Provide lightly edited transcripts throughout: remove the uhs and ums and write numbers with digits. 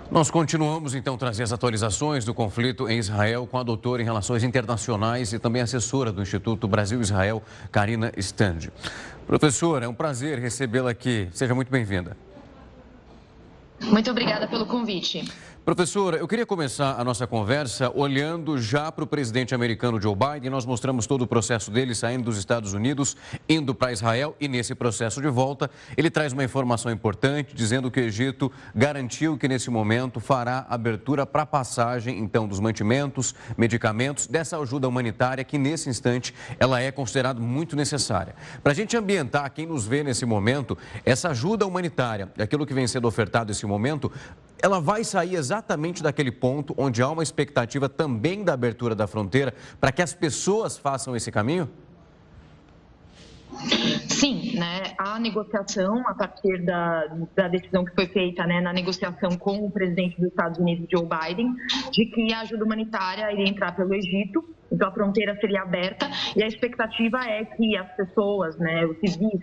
Nós continuamos, então, trazer as atualizações do conflito em Israel com a doutora em Relações Internacionais e também assessora do Instituto Brasil-Israel, Karina Stande. Professora, é um prazer recebê-la aqui. Seja muito bem-vinda. Muito obrigada pelo convite. Professora, eu queria começar a nossa conversa olhando já para o presidente americano Joe Biden. Nós mostramos todo o processo dele saindo dos Estados Unidos, indo para Israel e nesse processo de volta, ele traz uma informação importante dizendo que o Egito garantiu que nesse momento fará abertura para a passagem, então, dos mantimentos, medicamentos, dessa ajuda humanitária que nesse instante ela é considerada muito necessária. Para a gente ambientar quem nos vê nesse momento, essa ajuda humanitária, aquilo que vem sendo ofertado nesse momento, ela vai sair exatamente daquele ponto onde há uma expectativa também da abertura da fronteira para que as pessoas façam esse caminho? Sim, né? A negociação, a partir da decisão que foi feita, né, na negociação com o presidente dos Estados Unidos, Joe Biden, de que a ajuda humanitária iria entrar pelo Egito, então a fronteira seria aberta e a expectativa é que as pessoas, né, os civis,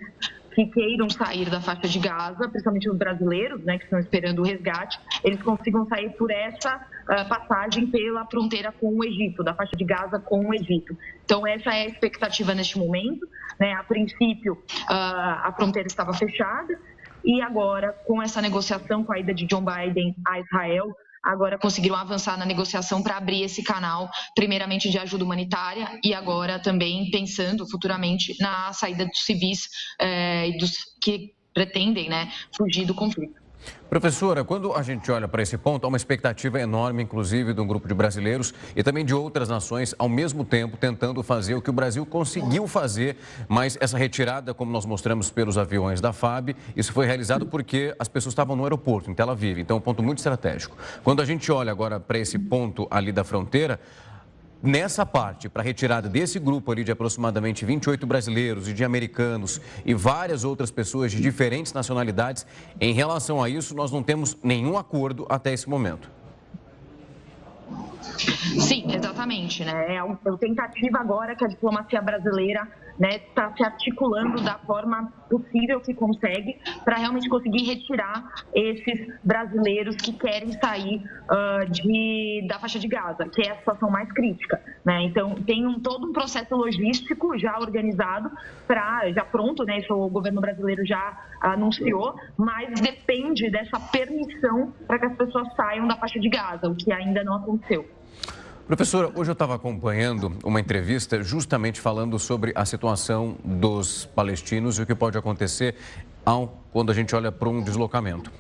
que queiram sair da faixa de Gaza, principalmente os brasileiros, né, que estão esperando o resgate, eles consigam sair por essa passagem pela fronteira com o Egito, da faixa de Gaza com o Egito. Então, essa é a expectativa neste momento, né? A princípio, a fronteira estava fechada e agora, com essa negociação com a ida de Joe Biden a Israel, agora conseguiram avançar na negociação para abrir esse canal, primeiramente de ajuda humanitária e agora também pensando futuramente na saída dos civis e dos que pretendem, né, fugir do conflito. Professora, quando a gente olha para esse ponto, há uma expectativa enorme, inclusive, de um grupo de brasileiros e também de outras nações, ao mesmo tempo, tentando fazer o que o Brasil conseguiu fazer, mas essa retirada, como nós mostramos pelos aviões da FAB, isso foi realizado porque as pessoas estavam no aeroporto, em Tel Aviv, então é um ponto muito estratégico. Quando a gente olha agora para esse ponto ali da fronteira, nessa parte, para a retirada desse grupo ali de aproximadamente 28 brasileiros e de americanos e várias outras pessoas de diferentes nacionalidades, em relação a isso, nós não temos nenhum acordo até esse momento. Sim, exatamente, né? É a tentativa agora que a diplomacia brasileira, né, está se articulando da forma possível que consegue para realmente conseguir retirar esses brasileiros que querem sair da faixa de Gaza, que é a situação mais crítica, né? Então tem todo um processo logístico já organizado já pronto, né? Isso o governo brasileiro já anunciou, mas depende dessa permissão para que as pessoas saiam da faixa de Gaza, o que ainda não aconteceu. Professora, hoje eu estava acompanhando uma entrevista justamente falando sobre a situação dos palestinos e o que pode acontecer quando a gente olha para um deslocamento.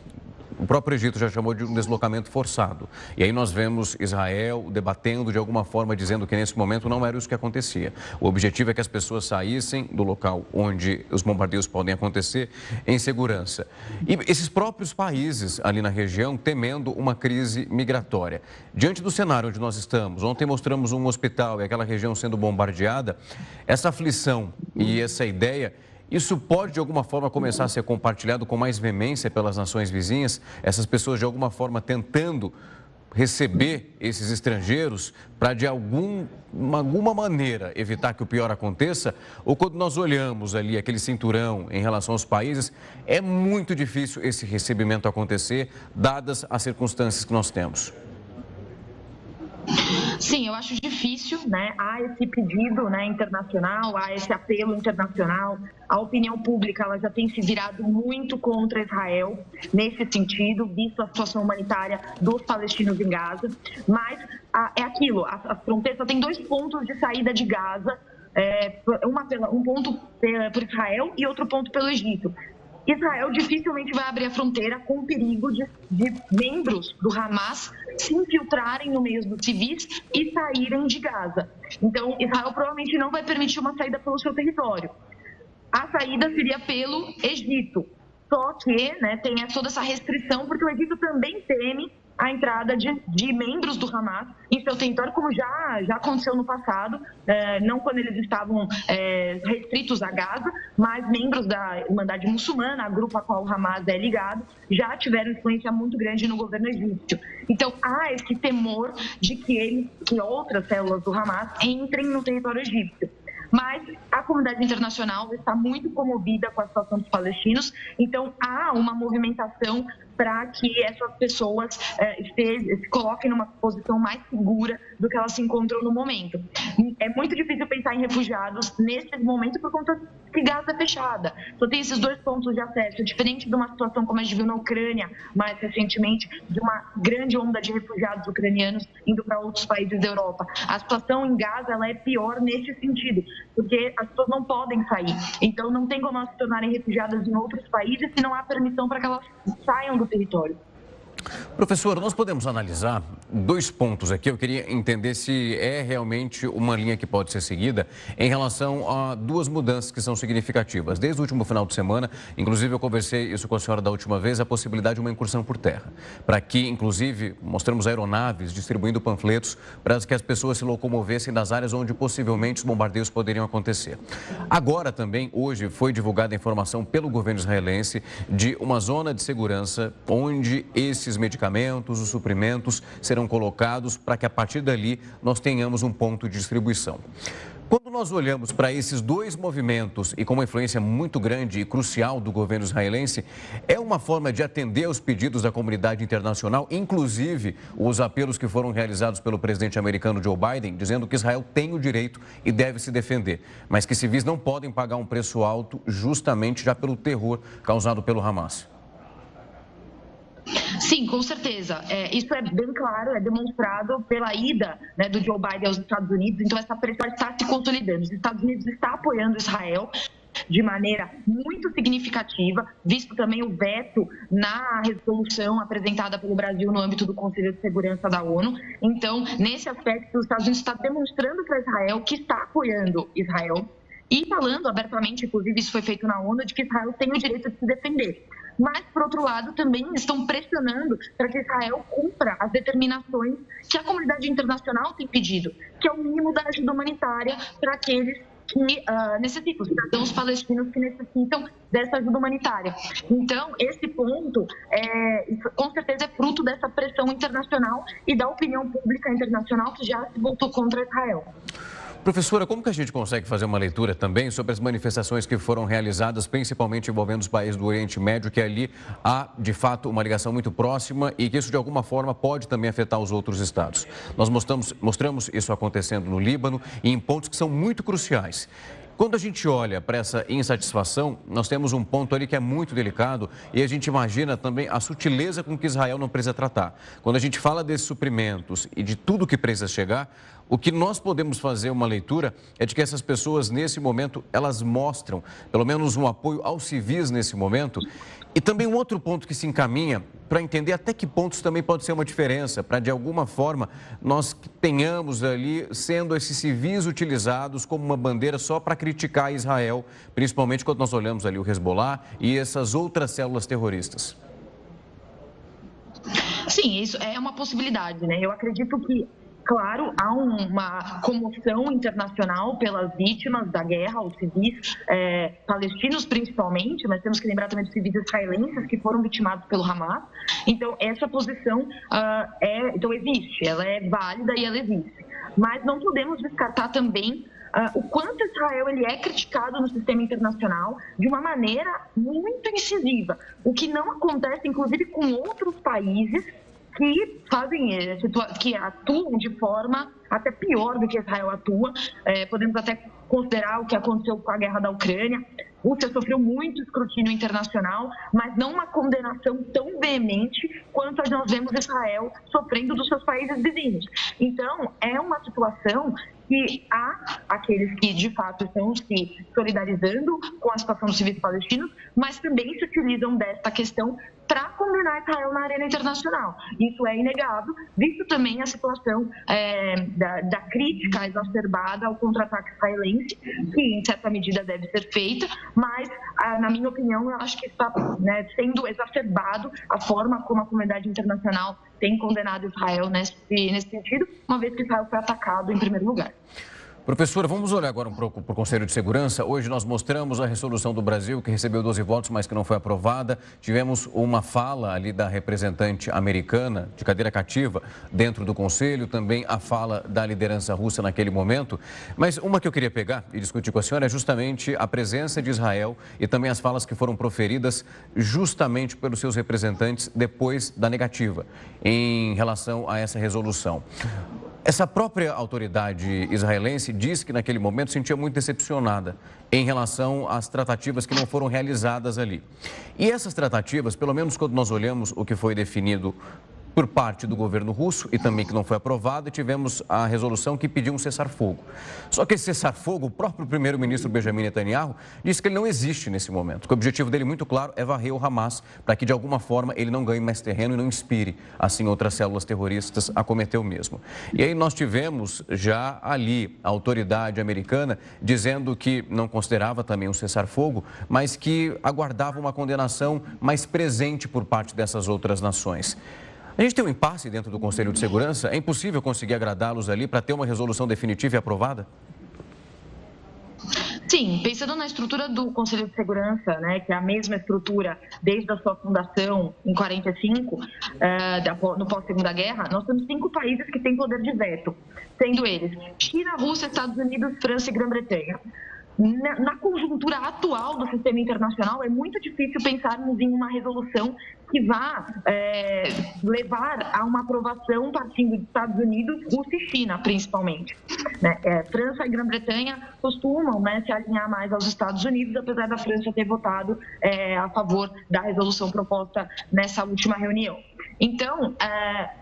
O próprio Egito já chamou de um deslocamento forçado. E aí nós vemos Israel debatendo de alguma forma, dizendo que nesse momento não era isso que acontecia. O objetivo é que as pessoas saíssem do local onde os bombardeios podem acontecer em segurança. E esses próprios países ali na região temendo uma crise migratória. Diante do cenário onde nós estamos, ontem mostramos um hospital e aquela região sendo bombardeada, essa aflição e essa ideia... Isso pode, de alguma forma, começar a ser compartilhado com mais veemência pelas nações vizinhas? Essas pessoas, de alguma forma, tentando receber esses estrangeiros para, de alguma maneira, evitar que o pior aconteça? Ou quando nós olhamos ali aquele cinturão em relação aos países, é muito difícil esse recebimento acontecer, dadas as circunstâncias que nós temos? Sim, eu acho difícil, né? Há esse pedido, né, internacional, há esse apelo internacional. A opinião pública ela já tem se virado muito contra Israel nesse sentido, visto a situação humanitária dos palestinos em Gaza. Mas é aquilo, a fronteira tem dois pontos de saída de Gaza, um ponto por Israel e outro ponto pelo Egito. Israel dificilmente vai abrir a fronteira com o perigo de membros do Hamas se infiltrarem no meio dos civis e saírem de Gaza. Então, Israel provavelmente não vai permitir uma saída pelo seu território. A saída seria pelo Egito. Só que, né, tem toda essa restrição, porque o Egito também teme a entrada de membros do Hamas em seu território, como já aconteceu no passado, não quando eles estavam restritos a Gaza, mas membros da Irmandade Muçulmana, a grupo a qual o Hamas é ligado, já tiveram influência muito grande no governo egípcio. Então, há esse temor de que outras células do Hamas entrem no território egípcio. Mas a comunidade internacional está muito comovida com a situação dos palestinos, então há uma movimentação para que essas pessoas se coloquem numa posição mais segura do que elas se encontram no momento. É muito difícil pensar em refugiados nesse momento por conta que Gaza é fechada. Só tem esses dois pontos de acesso, diferente de uma situação como a gente viu na Ucrânia, mais recentemente, de uma grande onda de refugiados ucranianos indo para outros países da Europa. A situação em Gaza ela é pior nesse sentido, porque as pessoas não podem sair. Então, não tem como elas se tornarem refugiadas em outros países se não há permissão para que elas saiam do território. Professor, nós podemos analisar dois pontos aqui. Eu queria entender se é realmente uma linha que pode ser seguida em relação a duas mudanças que são significativas. Desde o último final de semana, inclusive eu conversei isso com a senhora da última vez, a possibilidade de uma incursão por terra. Para que, inclusive, mostramos aeronaves distribuindo panfletos para que as pessoas se locomovessem das áreas onde possivelmente os bombardeios poderiam acontecer. Agora também, hoje, foi divulgada a informação pelo governo israelense de uma zona de segurança onde esses medicamentos, os suprimentos serão colocados para que a partir dali nós tenhamos um ponto de distribuição. Quando nós olhamos para esses dois movimentos e com uma influência muito grande e crucial do governo israelense, é uma forma de atender aos pedidos da comunidade internacional, inclusive os apelos que foram realizados pelo presidente americano Joe Biden, dizendo que Israel tem o direito e deve se defender, mas que civis não podem pagar um preço alto justamente já pelo terror causado pelo Hamas. Sim, com certeza. Isso é bem claro, é demonstrado pela ida do Joe Biden aos Estados Unidos. Então, essa pressão está se consolidando. Os Estados Unidos estão apoiando Israel de maneira muito significativa, visto também o veto na resolução apresentada pelo Brasil no âmbito do Conselho de Segurança da ONU. Então, nesse aspecto, os Estados Unidos estão demonstrando para Israel que está apoiando Israel e falando abertamente, inclusive isso foi feito na ONU, de que Israel tem o direito de se defender. Mas, por outro lado, também estão pressionando para que Israel cumpra as determinações que a comunidade internacional tem pedido, que é o mínimo da ajuda humanitária para aqueles que necessitam, cidadãos palestinos que necessitam dessa ajuda humanitária. Então, esse ponto, com certeza, é fruto dessa pressão internacional e da opinião pública internacional que já se voltou contra Israel. Professora, como que a gente consegue fazer uma leitura também sobre as manifestações que foram realizadas, principalmente envolvendo os países do Oriente Médio, que ali há, de fato, uma ligação muito próxima e que isso, de alguma forma, pode também afetar os outros estados? Nós mostramos isso acontecendo no Líbano e em pontos que são muito cruciais. Quando a gente olha para essa insatisfação, nós temos um ponto ali que é muito delicado e a gente imagina também a sutileza com que Israel não precisa tratar. Quando a gente fala desses suprimentos e de tudo que precisa chegar, o que nós podemos fazer uma leitura é de que essas pessoas, nesse momento, elas mostram, pelo menos, um apoio aos civis nesse momento. E também um outro ponto que se encaminha para entender até que pontos também pode ser uma diferença, para de alguma forma nós tenhamos ali sendo esses civis utilizados como uma bandeira só para criticar Israel, principalmente quando nós olhamos ali o Hezbollah e essas outras células terroristas. Sim, isso é uma possibilidade, né? Eu acredito que, claro, há uma comoção internacional pelas vítimas da guerra, os civis palestinos principalmente, mas temos que lembrar também dos civis israelenses que foram vitimados pelo Hamas. Então, essa posição então existe, ela é válida e ela existe. Mas não podemos descartar também o quanto Israel ele é criticado no sistema internacional de uma maneira muito incisiva, o que não acontece, inclusive, com outros países que atuam de forma até pior do que Israel atua. Podemos até considerar o que aconteceu com a guerra da Ucrânia. A Rússia sofreu muito escrutínio internacional, mas não uma condenação tão veemente quanto a nós vemos Israel sofrendo dos seus países vizinhos. Então, é uma situação que há aqueles que, de fato, estão se solidarizando com a situação dos civis palestinos, mas também se utilizam desta questão para condenar Israel na arena internacional. Isso é inegável, visto também a situação da crítica exacerbada ao contra-ataque israelense, que, em certa medida, deve ser feita, mas, na minha opinião, eu acho que está sendo exacerbado a forma como a comunidade internacional tem condenado Israel nesse sentido, uma vez que Israel foi atacado em primeiro lugar. Professora, vamos olhar agora um pouco para o Conselho de Segurança. Hoje nós mostramos a resolução do Brasil, que recebeu 12 votos, mas que não foi aprovada. Tivemos uma fala ali da representante americana de cadeira cativa dentro do Conselho, também a fala da liderança russa naquele momento. Mas uma que eu queria pegar e discutir com a senhora é justamente a presença de Israel e também as falas que foram proferidas justamente pelos seus representantes depois da negativa em relação a essa resolução. Essa própria autoridade israelense diz que naquele momento se sentia muito decepcionada em relação às tratativas que não foram realizadas ali. E essas tratativas, pelo menos quando nós olhamos o que foi definido por parte do governo russo e também que não foi aprovado, e tivemos a resolução que pediu um cessar-fogo. Só que esse cessar-fogo, o próprio primeiro-ministro Benjamin Netanyahu disse que ele não existe nesse momento, que o objetivo dele, muito claro, é varrer o Hamas, para que de alguma forma ele não ganhe mais terreno e não inspire, assim, outras células terroristas a cometer o mesmo. E aí nós tivemos já ali a autoridade americana dizendo que não considerava também um cessar-fogo, mas que aguardava uma condenação mais presente por parte dessas outras nações. A gente tem um impasse dentro do Conselho de Segurança? É impossível conseguir agradá-los ali para ter uma resolução definitiva e aprovada? Sim, pensando na estrutura do Conselho de Segurança, né, que é a mesma estrutura desde a sua fundação em 45, no pós-Segunda Guerra, nós temos 5 países que têm poder de veto, sendo eles China, Rússia, Estados Unidos, França e Grã-Bretanha. Na conjuntura atual do sistema internacional, é muito difícil pensarmos em uma resolução que vá levar a uma aprovação partindo dos Estados Unidos, Rússia e China, principalmente. França e Grã-Bretanha costumam, se alinhar mais aos Estados Unidos, apesar da França ter votado a favor da resolução proposta nessa última reunião. Então,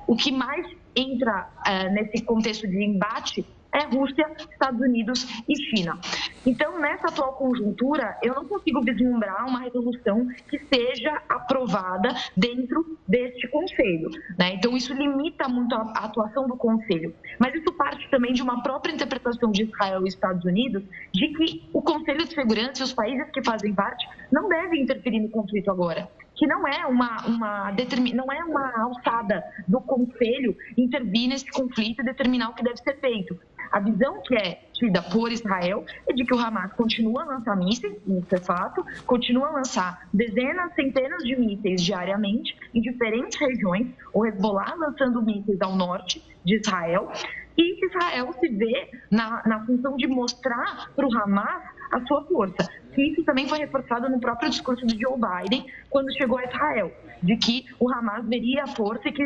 o que mais entra nesse contexto de embate é Rússia, Estados Unidos e China. Então, nessa atual conjuntura, eu não consigo vislumbrar uma resolução que seja aprovada dentro deste Conselho, né? Então, isso limita muito a atuação do Conselho. Mas isso parte também de uma própria interpretação de Israel e Estados Unidos de que o Conselho de Segurança e os países que fazem parte não devem interferir no conflito agora, que não é uma alçada do Conselho intervir nesse conflito e determinar o que deve ser feito. A visão que é tida por Israel é de que o Hamas continua a lançar mísseis, isso é fato, continua a lançar dezenas, centenas de mísseis diariamente em diferentes regiões, o Hezbollah lançando mísseis ao norte de Israel, e que Israel se vê na função de mostrar para o Hamas a sua força. E isso também foi reforçado no próprio discurso de Joe Biden, quando chegou a Israel, de que o Hamas veria a força e que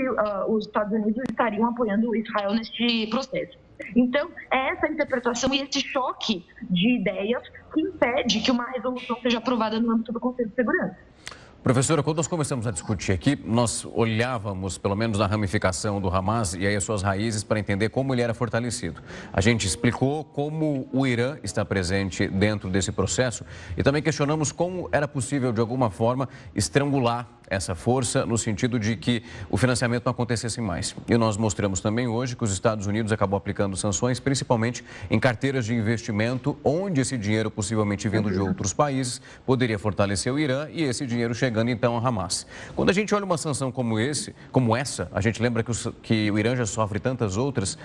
os Estados Unidos estariam apoiando Israel neste processo. Então, é essa interpretação e esse choque de ideias que impede que uma resolução seja aprovada no âmbito do Conselho de Segurança. Professora, quando nós começamos a discutir aqui, nós olhávamos, pelo menos na ramificação do Hamas e aí as suas raízes, para entender como ele era fortalecido. A gente explicou como o Irã está presente dentro desse processo e também questionamos como era possível, de alguma forma, estrangular essa força no sentido de que o financiamento não acontecesse mais. E nós mostramos também hoje que os Estados Unidos acabou aplicando sanções, principalmente em carteiras de investimento, onde esse dinheiro, possivelmente vindo de outros países, poderia fortalecer o Irã e esse dinheiro chegando então a Hamas. Quando a gente olha uma sanção como essa, a gente lembra que o Irã já sofre tantas outras.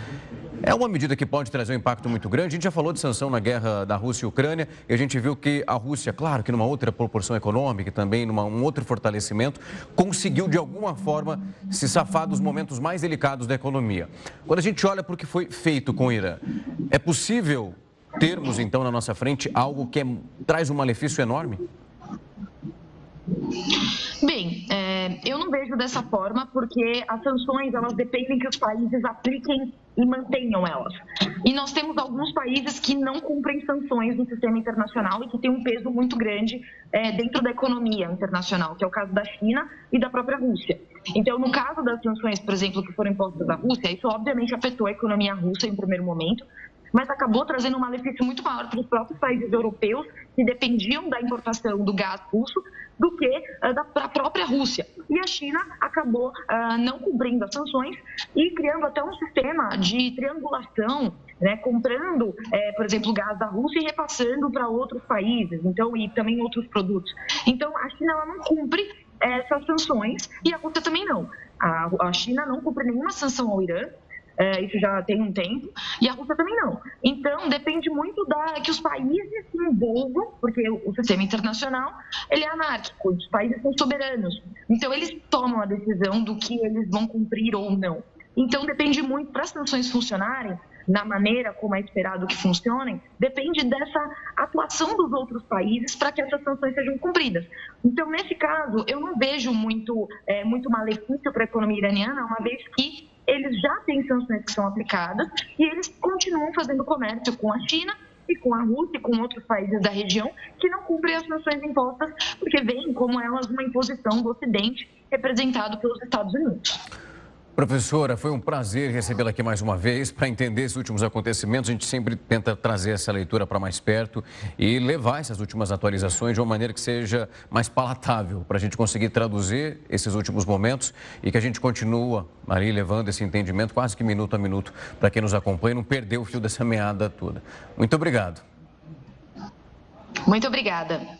É uma medida que pode trazer um impacto muito grande. A gente já falou de sanção na guerra da Rússia e Ucrânia e a gente viu que a Rússia, claro que numa outra proporção econômica e também num outro fortalecimento, conseguiu de alguma forma se safar dos momentos mais delicados da economia. Quando a gente olha para o que foi feito com o Irã, é possível termos então na nossa frente algo que traz um malefício enorme? Bem, eu não vejo dessa forma porque as sanções elas dependem que os países apliquem e mantenham elas. E nós temos alguns países que não cumprem sanções no sistema internacional e que têm um peso muito grande dentro da economia internacional, que é o caso da China e da própria Rússia. Então, no caso das sanções, por exemplo, que foram impostas à Rússia, isso obviamente afetou a economia russa em primeiro momento, mas acabou trazendo um malefício muito maior para os próprios países europeus que dependiam da importação do gás russo do que da própria Rússia. E a China acabou não cumprindo as sanções e criando até um sistema de triangulação, comprando, por exemplo, gás da Rússia e repassando para outros países, e também outros produtos. Então, a China ela não cumpre essas sanções e a Rússia também não. A China não cumpre nenhuma sanção ao Irã. isso já tem um tempo, e a Rússia também não. Então, depende muito que os países se envolvam, porque o sistema internacional ele é anárquico, os países são soberanos. Então, eles tomam a decisão do que eles vão cumprir ou não. Então, depende muito, para as sanções funcionarem, na maneira como é esperado que funcionem, depende dessa atuação dos outros países para que essas sanções sejam cumpridas. Então, nesse caso, eu não vejo muito malefício para a economia iraniana, uma vez que eles já têm sanções que são aplicadas e eles continuam fazendo comércio com a China e com a Rússia e com outros países da região que não cumprem as sanções impostas, porque veem como elas uma imposição do Ocidente representado pelos Estados Unidos. Professora, foi um prazer recebê-la aqui mais uma vez. Para entender esses últimos acontecimentos, a gente sempre tenta trazer essa leitura para mais perto e levar essas últimas atualizações de uma maneira que seja mais palatável, para a gente conseguir traduzir esses últimos momentos e que a gente continua ali levando esse entendimento quase que minuto a minuto para quem nos acompanha e não perder o fio dessa meada toda. Muito obrigado. Muito obrigada.